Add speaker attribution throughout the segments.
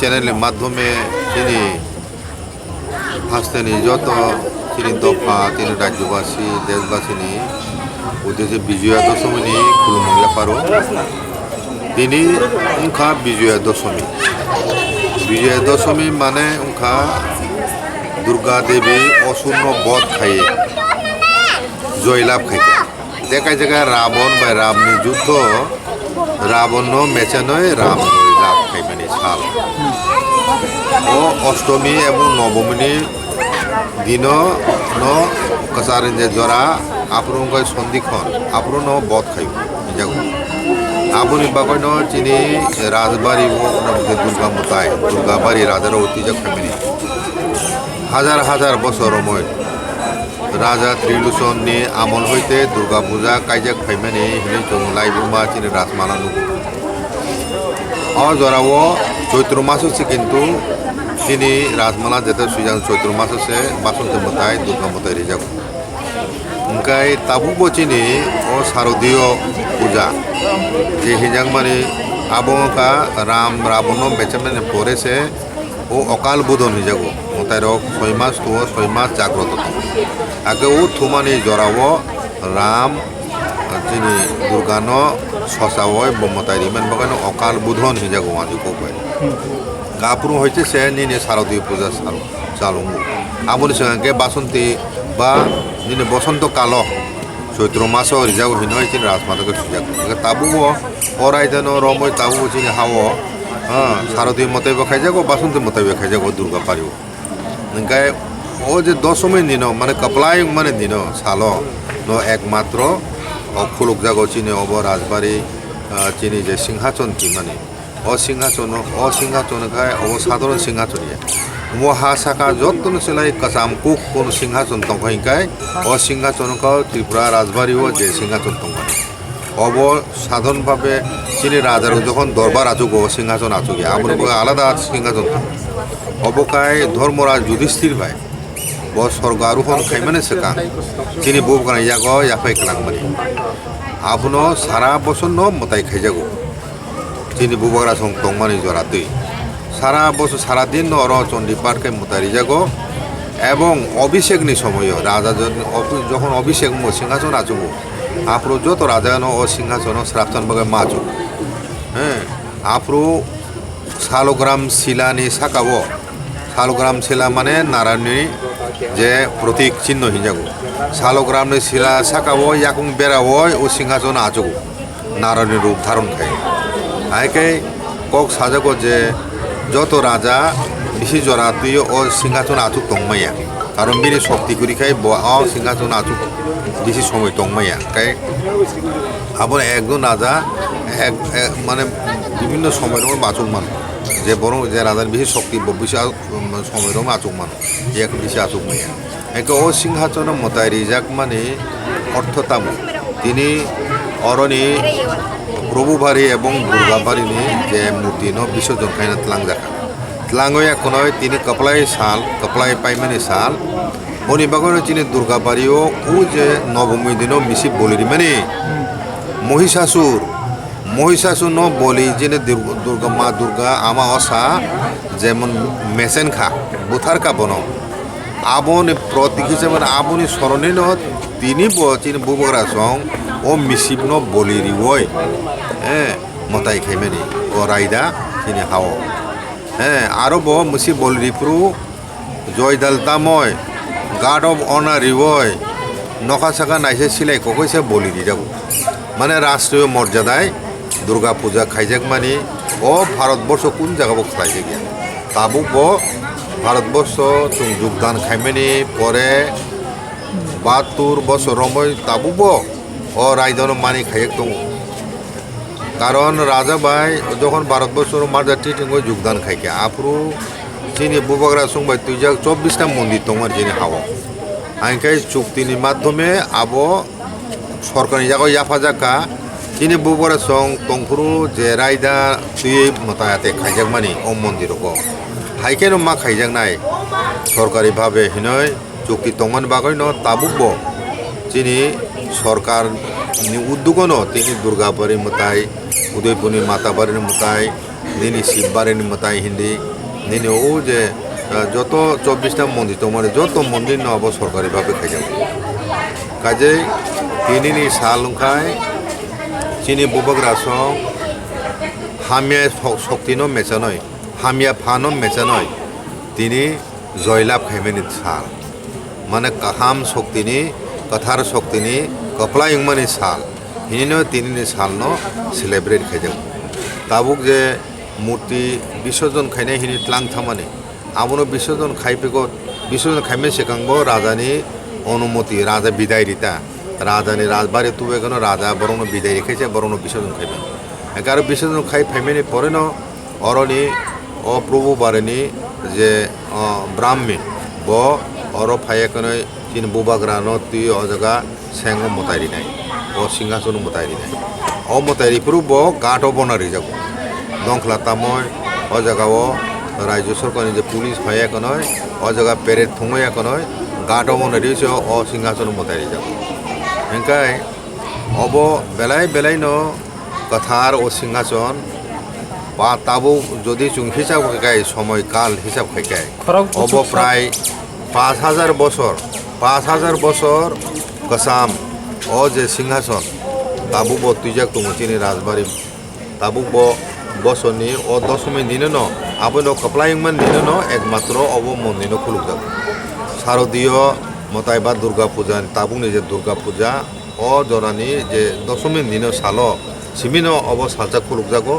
Speaker 1: চ্যানেলের মাধ্যমে তিনি হাসতেনি যত তিনি দফা তিনি রাজ্যবাসী দেশবাসীনি উদ্দেশ্যে বিজয়া দশমীনি খুলুমঙ্গলা পারো তিনি উনখা বিজয়া দশমী মানে উনখা দুর্গা দেবী অসূর্ণ বধ খাইয়ে জয়লাভ খাইতে জায়গায় জায়গায় রাবণ বা রামনি যুদ্ধ রাবণ মেচানয় রাম জয়লাভ খাইবেনি সাল ও অষ্টমী এবং নবমী দিন কাছারে যে জরা আপনার সন্ধিক্ষণ আপনার বধ খাইব যাগো আপনি বাকইন চিনি রাজবাড়ি দুর্গা মতায় দুর্গাবাড়ি রাজার ঐতিহ্য খাইবেনি হাজার হাজার বছর সময় রাজা ত্রিলোচননি আমল হইতে দুর্গা পূজা কাইজাক ফাইমানি হিনে জংলাইবুমা চিনি রাজমালা নুবু জরাও চৈত্র মাস হচ্ছে কিন্তু তিনি রাজমালা যেতে সুইজান চৈত্র মাস হচ্ছে বাসন্তী মতায় দুর্গা মতায় রেজাব ওনকাই তাবুবো চিনি ও শারদীয় পূজা যে হিজাং মানে আবহাওয়া রাম রাবণ বেচামেনে পড়েছে ও অকাল বোধন হিজাগো মতায় রক 6 মাস তো 6 মাস জাগ্রত আগে ও থুমানি জরাও রাম যিনি দুর্গান শশাওয় মতায় রিমেন বাগান অকাল বোধন হিজাগো আজি কবে গাপুর হয়েছে সে নিনে শারদীয় পূজা চালুঙ্গু আমনি সঙ্গে বাসন্তী বা নিনে বসন্ত কাল চৈত্র মাস রিজাগো হিনয় চিনি রাজমাতাকে সুজাগ তাবুও অরাই যেন রময় তাবু চিনি হাও শারদীয় মতাইব খাই যাগো বাসন্তী মতাইব খাই যাগো দুর্গা পারিব গায়ে ও যে দশমী দিন মানে কপলাই মানে দিন সাল একমাত্র খুলুক যাগো চিনি অব রাজবাড়ি চিনি যে সিংহাসন কি মানে অসিংহাসন খায় অসাধারণ সিংহাসনিয়া মহা শাখা যত্ন সেলাই কাসাম কুক কোন সিংহাসন তংখাই অসিংহাসন ত্রিপুরা রাজবাড়ি ও যে সিংহাসন তংখাই অব সাধারণভাবে চিনি রাজার যখন দরবার আচুক সিংহাসন আচুক আমার আলাদা সিংহাসন অবকায় ধর্মরাজ যুধিষ্ঠির ভাই ব স্বর্গ আরোহণ খাইমানে শেখা চিনি বউ কানা ইয়াগ ইয়াফাই কালাং মানে আপনো সারা বছর মতাই খাইজাগো চিনি বুবাগরা সং টংমানি জরাতে সারা বছর সারাদিন অর চণ্ডীপাঠকে মতারি যাগো এবং অভিষেকনি সময় রাজা যখন অভিষেক সিংহাসন আচুক আপরো যত রাজা ও সিংহাসন শ্রাপ্তন বাগে মাচুক হ্যাঁ আপরো শালগ্রাম শিলানি সাকাবো শালগ্রাম শিলা মানে নারায়ণী যে প্রতীক চিহ্ন হিজাগো শালগ্রামনি শিলা সাকাবো ইয়াকুং বেড়াবো ও সিংহাসন আচুক নারায়ণী রূপ ধারণ খায় আইকে কক সাজাগো যে যত রাজা বেশি জরাতি ও সিংহাসন আচুক তংমাইয়া কারণ বিনি শক্তি করি খাই সিংহাসন আচুক বেশি সময় তংমাইয়া তাই আবার একজন রাজা মানে বিভিন্ন সময়ের আচুক মান যে বরং যে রাজার বেশি শক্তি বেশি সময়ের আচুক মান এক বেশি আচুক মাইয়া একে ও সিংহাসন মতায় রিজাক মানে অর্থতাম তিনি অরণি প্রভুভারি এবং দুর্গাভারিনি যে মূর্তি বিসর্জন খাইনা তলাং দেখা তলাঙ্গয়া কোনো তিনি কপলাই পাইমানি সাল বনি বাগানো চিনি দুর্গাবাড়িও ও যে নবমী দিন মিশি বলি মানে মহিষাসুর বলি যে দুর্গা মা দুর্গা আমা অসা যেমন মেসেন খা বুথার কাবন আবনি প্রতীক হিসেবে আবনি স্মরণে তিনি চিনি বুবরা সং ও মিশিব বলি রিওয় হ্যাঁ মতাই খাইমানি ও রাইদা চিনি হাও হ্যাঁ আরো মুসি বলরিপ্রু জয়দালতাময় গার্ড অফ অনার রিবয় নখা শাখা নাইসে সিলাই কইসে বলি দি যাব মানে রাষ্ট্রীয় মর্যাদায় দুর্গা পূজা খাইজাক মানি ও ভারতবর্ষ কোন জায়গাবো খাইছে গিয়া তাবু ভারতবর্ষ তুমি যোগদান খাইমানি পরে 72 বছর রময় তাবু ও রায়দান মানি খাইক দङ কারণ রাজা ভাই যখন ভারতবর্ষের মার্জাটি যোগদান খাইকে আপরু চিনি বুবাগরা সংবাই তুই যা 24টা মন্দির তোমার যিনি হাওয়া আইনকাই চুক্তির মাধ্যমে আবো সরকারি জায়গায় ইয়াফা জাকা চিনি বুবরা সং তংফুরু যে রায়দা তুই মতায়াতে খাইজাক মানি ও মন্দির হাইকেন মা খাইজাক নাই সরকারিভাবে হিনয় চুক্তি তংমান বাগৈ তাবুব চিনি সরকার উদ্যোগন তিনি দুর্গাবাড়ি মতাই উদয়পুরের মাতাবাড়ির মতাই nini Shibbareni matai hindi nini o je joto 24টা মন্দির তোমার যত মন্দির ন অব সরকারি ভাবে খাইজাব কাজে তিনিনি সালুখায় চিনি বুবগ্রা সং হামিয়া শক্তিনো মেচা নয় হামিয়া ফানো মেচা নয় তিনি জয়লাভ খাইমেনি সাল মানে কাহাম শক্তিনি কথার শক্তিনি কপলা ইংমানি সাল হিনিনো তিনিনি সালনো সেলিব্রেট খাইজাব তাবুক যে মূর্তি বিসর্জন খাইনাय হিনি ত্লাং থামানি আবনো বিসর্জন খাইপেগো বিসর্জন খাইমে সেখাংবো রাজানি অনুমতি রাজা বিদায় দিতা রাজানি রাজবাড়ি তুবে কেন রাজা বরং বিদায় রেখেছে বরং বিসর্জন খাইবে এগারো বিসর্জন খাই ফাইমেনি পরে ন অরনি অপ্রভু বারেনি যে ব্রাহ্মী ব অর ফাইয়ে কেন চিন বুবাগ্রা ন তুই অজাগা স্যাঙ্গ মতাইরি নাই ও সিংহাসন মতাইরি নাই অমতাইরি পুরু ব গাট বনারি যাব দংখলা তাময় অজাগাও রাজ্য সরকারি যে পুলিশ ফাইয়ে কেন অজাগা পেরেড থুঙয়া কেন গাট বনারি অ সিংহাসন মতাইরি যাব এঙ্কাই অব বেলাই বেলাই ন কথার ও সিংহাসন বা তাবু যদি চুং হিসাব খাইকায় সময়কাল হিসাব খাইকায় অব প্রায় 5000 বছর 5000 বছর কসাম ও যে সিংহাসন তাবু ব তুইজাক তুম চিনি রাজবাড়ি তাবু ব বছরনি ও দশমী দিনে ন আবনো কপলাইংমান দিনে ন একমাত্র অব মন্দির খুলুক যাব শারদীয় মতাইবা দুর্গা পূজা তাবুনি যে দুর্গা পূজা ও জরানি যে দশমী দিনে সালো সিমিনো অব সালচা খুলুক যাগো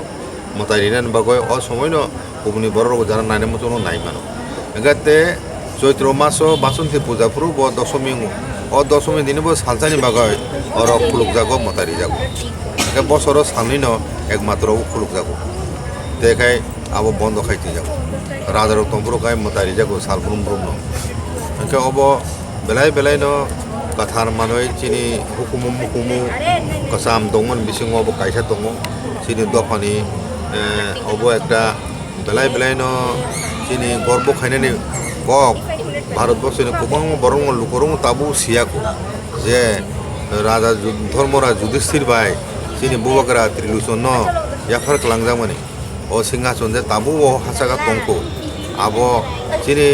Speaker 1: মতাই রিনান বাগয় অ সময় ন কুবনি বড় যারা নাইনে মতো নাই মানো এগাতে চৈত্র মাস বাসন্তী পূজা পুরো ব দশমী ও দশমী দিনে ব সালচানি বাগয় অর খুলুক যাগো মতারি যাগো একে বছর সালনি ন একমাত্র খুলুক যাগো দেখাই আবো বন্ধ খাইতে যাগো রাজার তম্পুরো খাই মতারি যাগো সালব্রুম ব্রুম ন একে অব বেলাই বেলাই ন কাথার মানুষ চিনি হুকুমু মুকুমু কাসাম দংমন বিসিং অব কাইসা দङ চিনি দফানি অব একটা বেলাই বেলাই ন চিনি গর্ব খাইনানি কক ভারতবর্ষের গোबां বরং লুকরং তাবু সিয়াকো যে রাজা ধর্মরাজ যুধিষ্ঠির বাই চিনি বুবাগ্রা ত্রিলোচন ন ইয়াফার ক্লাংজামানি ও সিংহাসন যে তাবু ও হাসাগা তংকো আবো চিনি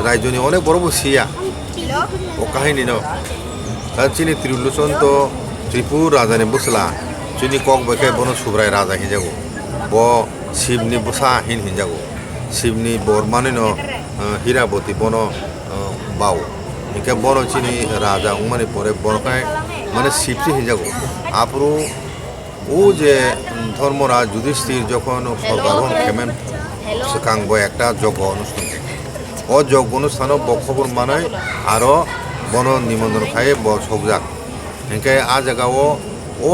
Speaker 1: রাজ্যনি অনেক বড় সিয়া ও কাহিনী ন চিনি ত্রিলোচন তো ত্রিপুর রাজানি বুসলা চিনি কক বেখে বন সুব্রায় রাজা হিনজাগো ব শিবনি বুসা হিনজাগো শিবনি বরমানি ন হীরাবতী বন বাউ ইনকে বন চিনি রাজা উমানি পরে বনকায় মানে শিবসি হিনজাগো আপরু ও যে ধর্মরাজ যুধিষ্ঠির যখন সর্বারোহণ খেমেন সেখাংব একটা যজ্ঞ অনুষ্ঠান ও যজ্ঞ অনুষ্ঠানও বক্ষপুর মানে আরও বন নিমন্ত্রণ খায় ব সবজাক এনকে আ জায়গাও ও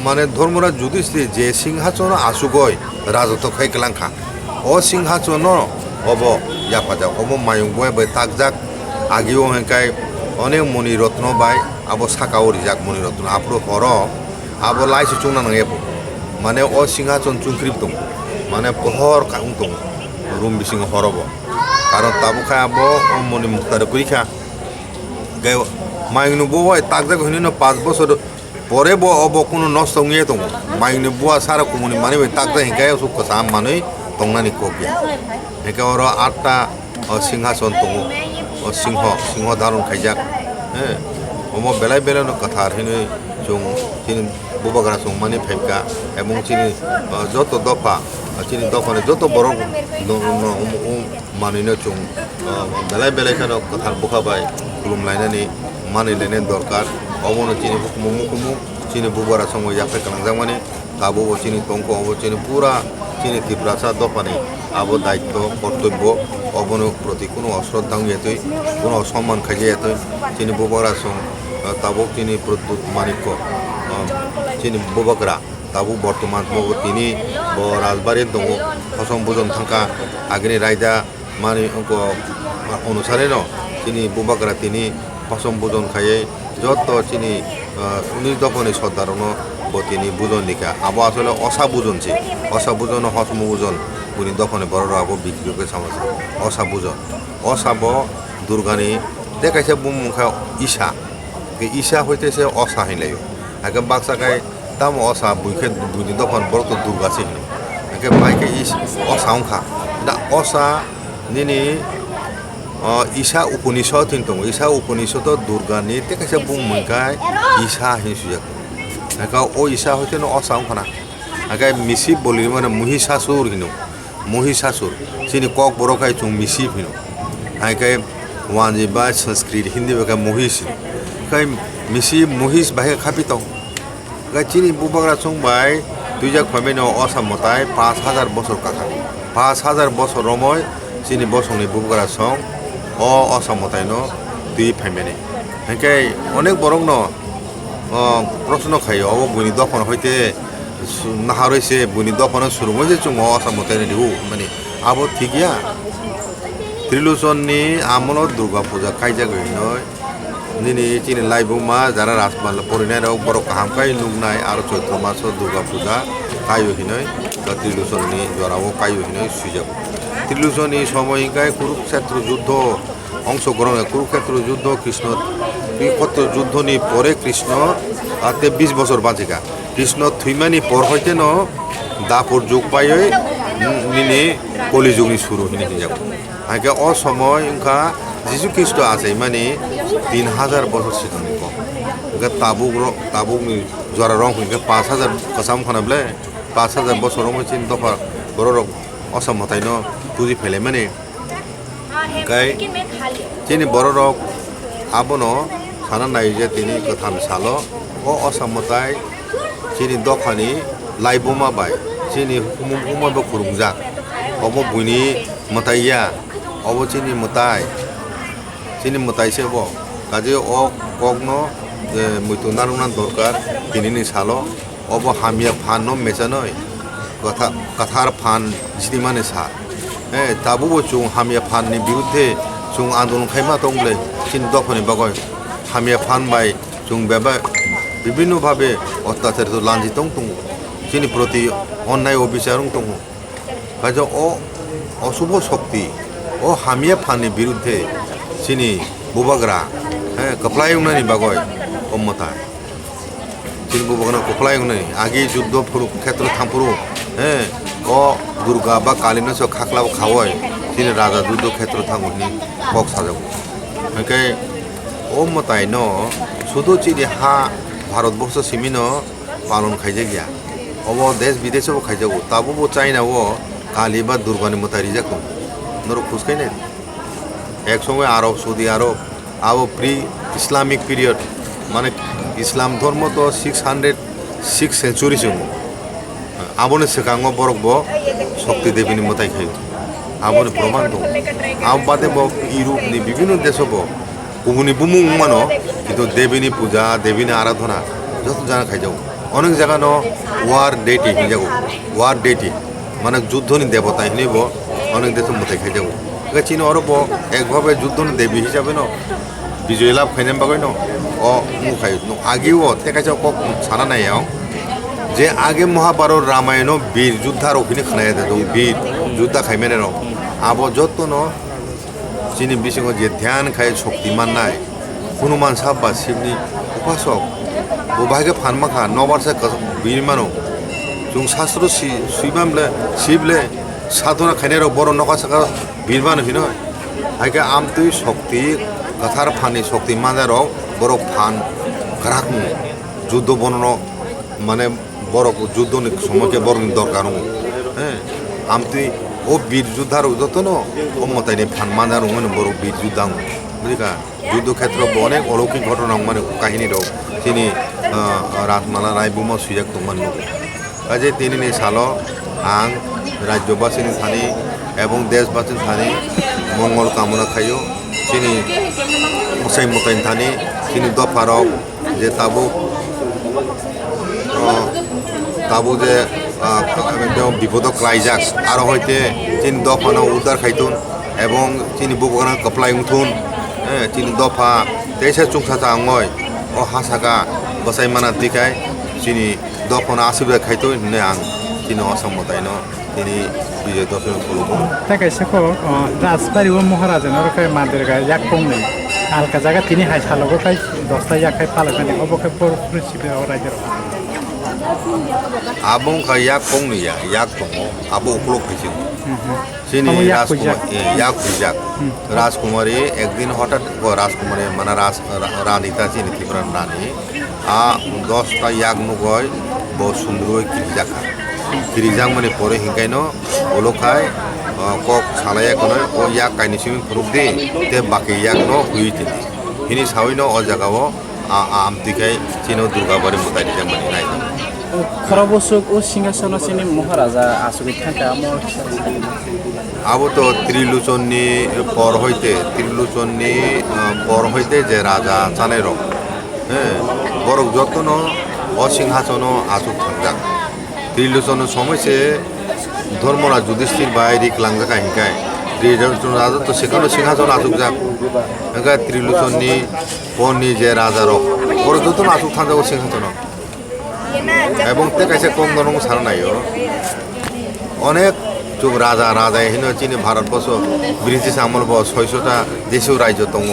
Speaker 1: মানে ধর্মরাজ যুধিষ্ঠির যে সিংহাসন আসুগয় রাজত্ব খাই গেলাংখা ও সিংহাসন অব ইয়াফাজা অব মায়ং বয় তাকজাক আগিও হেঁকাই অনেক মণিরত্ন বাই আবো সাকাও রিজাক মণিরত্ন আপরো হর আবো লাইসি চুংনা নাঙেবো মানে ও সিংহাসন চুংক্রিপ দङ মানে পহর কাং দङ রুম বিসিং হরব কারণ তাবো খাই আবো মণি মুক্তার কইখা গে মায়ংনু বয় তাকজাক হইনো 5 বছর পরে ব অব কোনো নষ্ট নিয়ে দङ মায়ংনু বুয়া সারা কুমনি মানে তাকজাক হিকাই সুখ সাম মানে দংনানি কবিয়া হেকে ওর 8টা সিংহাসন দङ সিংহ ধারণ খাইজাক হ্যাঁ অম বেলাই বেলাই কথা হিনে চুং চিনি বুবাগ্রা চুং মানে ফাইকা এবং চিনি যত দফা চিনি দফানে যত বড় মানিনো চুং বেলাই বেলাই খান কথা বুখাবাই খুলুমলাইনানি মানিলাইনাय দরকার অমনো চিনি হুকুমু মুকুমু চিনি বুবাগ্রা চুং ইয়াফাই কালাंजां মানে তাবো চিনি তংক অব চিনি পুরা চিনি ত্রিপুরাসা দফানি আবো দায়িত্ব কর্তব্য অবনো প্রতি কোনো অশ্রদ্ধা যেতই কোনো অসম্মান খাইয়ে যেতই চিনি বুবাগ্রা চুং তাবো চিনি প্রদ্যুৎ মানিক্য চিনি বুবাগ্রা তাবো বর্তমান তিনি ব রাজবাড়ি দङ ফসম বুজন থাকা আগেনি রায়দা মানি অনুসারে ন চিনি বুবাগ্রা তিনি ফসম বুজন খাইয়ে যত চিনি 19 দফানি সর্দারন তিনি বুজন লিখা আবো আসলে অসা বুজনছে অসা বুজন হসম বুজন বুনি দফানে বড় আবো বিক্রি করে সামাজ অসা বুজন অসাব দুর্গানি দেখাইছে বুমুখা ঈশা ঈশা হইতেছে অসা হিনলাইও আগে বাক্সাকায় দাম অসা বুইখে দুই দফান বড় তো দুর্গা ছিল hake baike is osaungkha da osa nini Isa Upanishad tintong Isa Upanishad Durga ni te kaisa bung mungkai Isa hin sujak haka o Isa hoite no osaungkha haka misi boli mana Muhisasur hinu Muhisasur sini kok borokai chung misi hinu haka wanji ba Sanskrit Hindi ba Muhis kai misi Muhis ba khapitong ga chini bubagra chung bai tuijak phame no osamotai 5000 বছর কাকা 5000 বছর রময় chini bosongni bubagra song o osamotai no tui phame hake onek borok no প্রশ্ন খাই ও বুনি দফন হইতে নাহা রয়েছে বুনি দফন শুরু হয়েছে চুম অসামতাই দিও মানে আবো ঠিকিয়া ত্রিলোচননি আমল দুর্গা পূজা কাইজা গই নয় নিনি চিনি লাইবুমা যারা রাজমাল পরিনায় বড় কাহামকাই নুগনায় আর চৈত্র মাস দুর্গা পূজা কাইও হিনয় ত্রিলোচননি জরাও কাইও হিনয় সুইজাব ত্রিলোচননি সময়কায় কুরুক্ষেত্র যুদ্ধ অংশগ্রহণ কুরুক্ষেত্র যুদ্ধ কৃষ্ণ কুরুক্ষেত্র যুদ্ধনি পরে কৃষ্ণ 23 বছর বাঁচিকা কৃষ্ণ থুইমানি পর হইতে ন দাপর যুগ পাই নিনি কলিযুগনি শুরু হিনি যাব আগে অ সময় উনকা যিশু খ্রিস্ট আছে মানে 3000 বছর সিগানি কম তাবুকনি জরা রং হইকে 5000 কসাম খানাবলে 5000 বছর রং চিন দফা বড় অসমতাই ন তুজি ফেলে মানে গাই চিনি বড় রক আবনো সানা নাই যে তিনি কথাম সালো ও অসমতাই চিনি দফানি লাইবুমা বাই চিনি হুমুমা খুরুমজাক অব বুনি মতাইয়া অব চিনি মতাই সে কাজে ও কগ্ন মৃত্যু নারুনান দরকার তিনি সালো অব হামিয়া ফান মেচানয় কথার ফান জিনিমানে সা তাবুবো চুং হামিয়া ফাননি বিরুদ্ধে চুং আন্দোলন খাইমা দংলে চিনি দফানি বাগয় হামিয়া ফান বাই চুং বেবা বিভিন্নভাবে অত্যাচারিত লাঞ্ছিত দङ চিনি প্রতি অন্যায় অবিচার দङ কাজে ও অশুভ শক্তি ও হামিয়া ফাননি বিরুদ্ধে চিনি বুবাগ্রা কপলাই উনানি বাগয় অম্মতা চিনি বুবাগ্রা কপলাই উনানি আগে যুদ্ধ ক্ষেত্র থামপুরু ও দুর্গা বা কালিনা সব খাকলা খাওয়ায় চিনি রাজা যুদ্ধ ক্ষেত্র থাকুনি কক সাজাব ওকে অম্মতাই ন শুধু চিনি হা ভারতবর্ষ সিমিন পালন খাইজে গিয়া অব দেশ বিদেশেও খাইজাগো তাবুবো চাইনাও কালী বা দুর্গানি মতারি যাকো নর খুশকাই নাই একসঙ্গে আরব সৌদি আরব আবো প্রি ইসলামিক পিরিয়ড মানে ইসলাম ধর্ম তো 606 সেঞ্চুরি সঙ্গ আবনে সেকাঙ্গ বরক শক্তি দেবীনি মতাই খাই আবনে প্রমাণ দো আব বাদে ইউরোপনি বিভিন্ন দেশ কুগুনি বুমুং মানো কিন্তু দেবীনি পূজা দেবীনি আরাধনা যত জানা খাইজাও অনেক জায়গা ন ওয়ার ডেটি হিজাগো ওয়ার ডেটি মানে যুদ্ধনি দেবতা হিনিব অনেক দেশের মতাই খাইজাগো চীন অরব একভাবে যুদ্ধনি দেবী হিসাবে ন বিজয় লাভ খাইনাম বাগৈ ন ও মুখাই আগেও তেকাইছে কক সানা নাই যে আগে মহাভারত রামায়ণ বীর যুদ্ধার ওখানে খানাই দে বীর যুদ্ধা খাইমেনে ন আব যত ন চিনি বিসিং যে ধ্যান খাই শক্তিমান নাই হনুমান সাহ বা শিবনি উপাসক বহাগে ফানমাখা নবারসে বীর মানো जों शास्त्र सुइबामले शिवले साधना खाइनाय बर नका साका बीरबान हिनो हाइके आमतुइ शक्ति कथार फानि शक्ति माजारो बर फान ग्राहक युद्ध बननो माने बर युद्धनि समयके बरनि दरकार आमतुइ ओ बीर युद्धार जतन अमताइनि फान माजारो मन बर बीर युद्धां बुझिका युद्ध क्षेत्र अनेक अलौकिक घटना माने काहिनी दं तिनि राजमाला रायबुमा सुइजाक दंमोन কাজে তিনি সালো আং রাজ্যবাসীনি থানি এবং দেশবাসীনি থানি মঙ্গল কামনা খাইও তিনি মশাই মতাইন থানি তিনি দফারক যে তাবু যে বিপদক লাইজাক আর হইতে তিনি দফানো উদ্ধার খাইতুন এবং তিনি বুকনা কপলাই উঠুন তিনি দফা তেইশে চুংসা চাঙয় ও হাসাকা বসাই মানা দিকায় তিনি দফনা আসিবে খাইতো নে আং তিনি অসম্মতাইন তিনি বিজয় দফন করবো
Speaker 2: তাকে সেকো রাজবাড়ি ও মহারাজনের কে মাদের গায় এক কম নেই আলকা জায়গা তিনি হাই সালগো খাই 10টা এক খাই পালকানি অবকে পর Principe রাইজের
Speaker 1: abong ka yak kong niya yak tongo abo uklok hijing sini
Speaker 2: Kamu yak
Speaker 1: রাজকুমার yak pujak রাজকুমারী একদিন হঠাৎ রাজকুমারী মানে রানীতা চিনি ত্রিপুরার রানী 10টা yak নুগয় বহু সুন্দর কিরিজাখা কিরিজাং মানে পরে হিংকাইনো ওলোখায় kok salaya kono o yak kaini simi puruk de te baki yak no huiti hini sawino o jagao am tikai chino durga bari mutai di jamani nai
Speaker 3: খরবসুক ও সিংহাসন চিনি মহারাজা আসুক থাকা আমার
Speaker 1: abo to triluchonni por hoite je raja chanai rok borok jotono o singhasono asuk thakjak triluchonni somoise Dharmaraj Yudhishthir বাইরে ক্লাংজাকা হিংকায় রাজা তো সেখানে সিংহাসন আসুক যাক এখানে ত্রিলোচনী পর্ণি যে রাজা রক বড় যত আসুক থাকবে সিংহাসন এবং তে কাছে কম ধরনের সারা নাই অনেক যুগ রাজা হিন চিনি ভারতবর্ষ ব্রিটিশ আমল 600টা দেশীয় রাজ্য দङ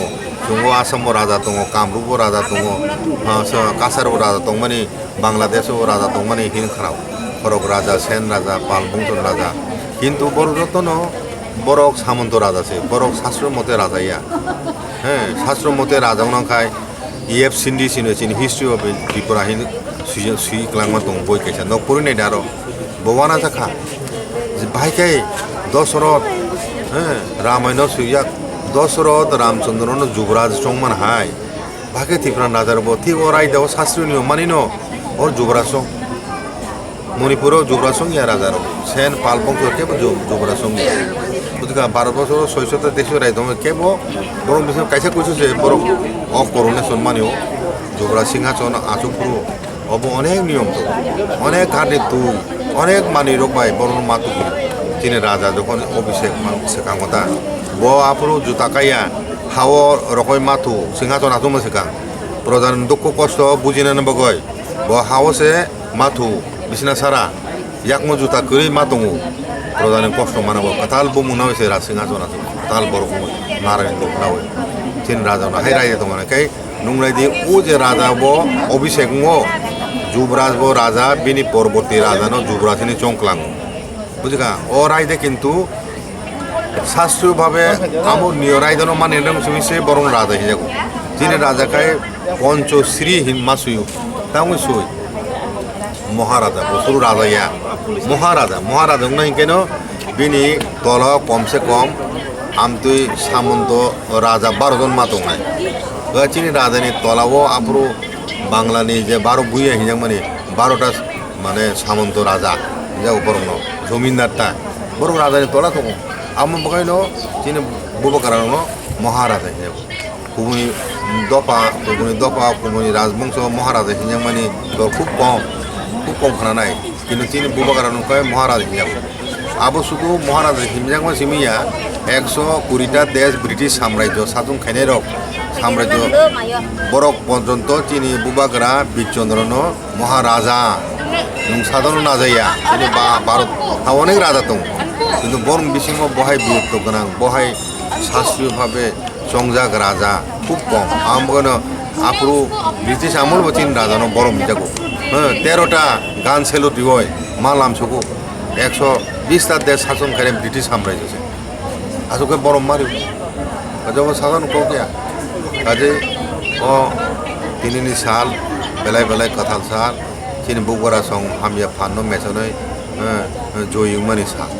Speaker 1: जोंबो आसामाव राजा दङ कामरुपआव राजा दङ काछाराव राजा दं माने बांलादेशआव राजा दं माने हिन खाराव खरक राजा सेन राजा पाल बंसन राजा किन्तु बर रत्न बरक सामंत राजा से बरक शास्त्र मते राजाया शास्त्र मते राजा नाखाय EF सिन्धि सिनो चिन हिस्ट्री अफ त्रिपुरा हिन सुइ क्लांगमा दं बय कैसा नकपुरि नै दारो बवाना जाखा भाइकाय दशरथ रामायण सुइया दशरथ रामचंद्रन युवराज संमान हाय भागे त्रिपुरा राजार बो थि ओराय दाव शास्त्र नियम मानिनो और युवराज सं मणिपुर युवराज संगिया राजार सेन पाल बंश केबो युवराज संगिया बुझका भारतबर्ष 600टा देश राय दं केबो बरं बिसोर कायसा कुइसो जे बरं अ करनेशन मानियो युवराज सिंहासन आसुपुरु अब अनेक नियम दं अनेक घाटे तु अनेक मानि रकबाय बरं मातु तिनि राजा जखन अभिषेक सेकांगता bo apro juta kaya hawo rokoi matu singhason atum sekang prodan dukko kosto bujina na bagoy bo hawo se matu bisna sara yakmo juta kuri matungu prodan kosto manabo katal bo munawe se ra singhason atum tal borok narayan duk nawe tin raja na hai raja tomane kai nungrai di o je raja bo অভিষেক ngo যুবরাজ bo raja bini porborti raja no যুবরাজ ni chongklang বুঝকা ও রাইদে কিন্তু শাস্ত্রীয়ভাবে আমার নিয় রায়দানো মানে সে বরং রাজা হিসাবে যিনি রাজাকায় পঞ্চশ্রী হিমাসুয়ু তাও সই মহারাজা বসুর রাজা ইয়া মহারাজা নাই কেন বিনি তল কমসে কম আমতুই সামন্ত রাজা 12 জন মাতো নাই চিনি রাজানি তলাও আপরো বাংলানি যে 12 বুইয়া হিজাং মানে 12টা মানে সামন্ত রাজা হিজাও বরং জমিদারটা বরং রাজানি তলা তো आम बगाइनो चिनि बुबकारानो महाराजा हिसाब कुमुनि दपा कुमुनि राजबंश महाराजा हिसाब माने दर खूब कम खानाय किन्तु चिनि बुबकारानो काय महाराजा हिसाब आबो सुदु महाराजा हिसाब मा सिमिया 120टा देश ब्रिटिश साम्राज्य साजन खायनाय रक साम्राज्य बरक पर्यन्त चिनि बुबकारा बिचन्द्रनो महाराजा नों साधन नाजाया चिनि भारत अनेक राजा दं কিন্তু বরং বিসিংহ বহাই বিরক্ত গোনাं বহাই শাস্ত্রীয়ভাবে সংজাক রাজা খুব কম আমগনো আপরু ব্রিটিশ আমল বচিন রাজানো বরং মিটাগো 13টা গান সেলুট হয় মালাম সগো 120টা দেশ শাসন করে ব্রিটিশ সাম্রাজ্য আছে আসুকে বরং মারি যখন সাধারণ কোকিয়া কাজে ও তিনিনি সাল বেলায় কথাল সাল চিনি বুগরা সং হামিয়া ফান্ন মেছनै জয়ুমানি সাল